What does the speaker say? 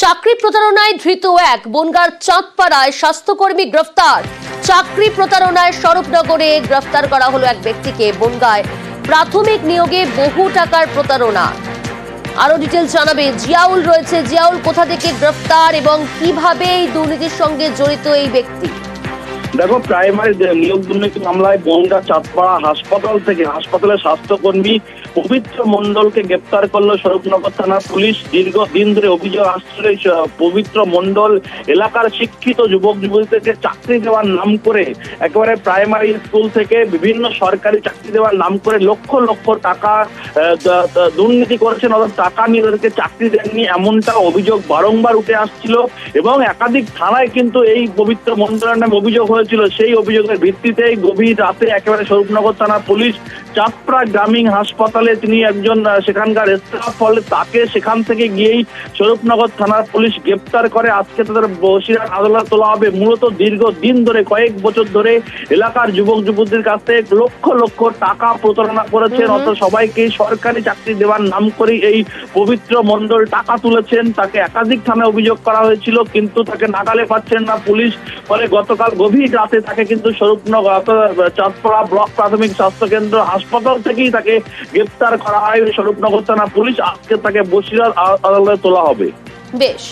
চাকরি প্রতারণায় ধৃত এক বনগাঁর চাঁদপাড়ায় স্বাস্থ্যকর্মী গ্রেফতার। চাকরি প্রতারণায় স্বরূপনগরে গ্রেফতার করা হলো এক ব্যক্তিকে। বনগাঁয় প্রাথমিক নিয়োগে বহু টাকার প্রতারণা। আরো ডিটেইলস জানাবে জিয়াউল রয়েছে। জিয়াউল, কোথা থেকে গ্রেফতার এবং কিভাবে এই দুর্নীতির সঙ্গে জড়িত এই ব্যক্তি? দেখো, প্রাইমারি নিয়োগ দুর্নীতি মামলায় বনগাঁ চাঁদপাড়া হাসপাতালের স্বাস্থ্যকর্মী পবিত্র মণ্ডলকে গ্রেপ্তার করলো স্বরূপনগর থানার পুলিশ। দীর্ঘদিন ধরে অভিযোগ আসছিল পবিত্র মণ্ডল এলাকার শিক্ষিত যুবক যুবতীদেরকে চাকরি দেওয়ার নাম করে, একেবারে প্রাইমারি স্কুল থেকে বিভিন্ন সরকারি চাকরি দেওয়ার নাম করে লক্ষ লক্ষ টাকা দুর্নীতি করেছেন, অর্থাৎ টাকা নিয়ে তাদেরকে চাকরি দেননি, এমনটা অভিযোগ বারংবার উঠে আসছিল এবং একাধিক থানায় কিন্তু এই পবিত্র মণ্ডলের নামে অভিযোগ হয়েছিল। সেই অভিযোগের ভিত্তিতে গভীর রাতে একেবারে স্বরূপনগর থানার পুলিশ চাঁদপাড়া গ্রামীণ হাসপাতালে, তিনি একজন সেখানকার স্টাফ, ফলে তাকে সেখান থেকে গিয়েই স্বরূপনগর থানার পুলিশ গ্রেপ্তার করে। আজকে তাদের বসিরহাট আদালতে তোলা হবে। মূলত দীর্ঘদিন ধরে, কয়েক বছর ধরে এলাকার যুবক যুবতীদের কাছ থেকে লক্ষ লক্ষ টাকা প্রতারণা করেছেন, অর্থাৎ সবাইকে সরকারি চাকরি দেওয়ার নাম করে এই পবিত্র মণ্ডল টাকা তুলেছেন। তাকে একাধিক থানায় অভিযোগ করা হয়েছিল, কিন্তু তাকে নাগালে পাচ্ছেন না পুলিশ। ফলে গতকাল গভীর রাতে তাকে কিন্তু স্বরূপনগর চাঁদপাড়া ব্লক প্রাথমিক স্বাস্থ্য কেন্দ্র হাসপাতাল থেকেই তাকে গ্রেপ্তার করা হয় স্বরূপনগর থানা পুলিশ। আজকে তাকে বসিরহাট আদালতে তোলা হবে। বেশ।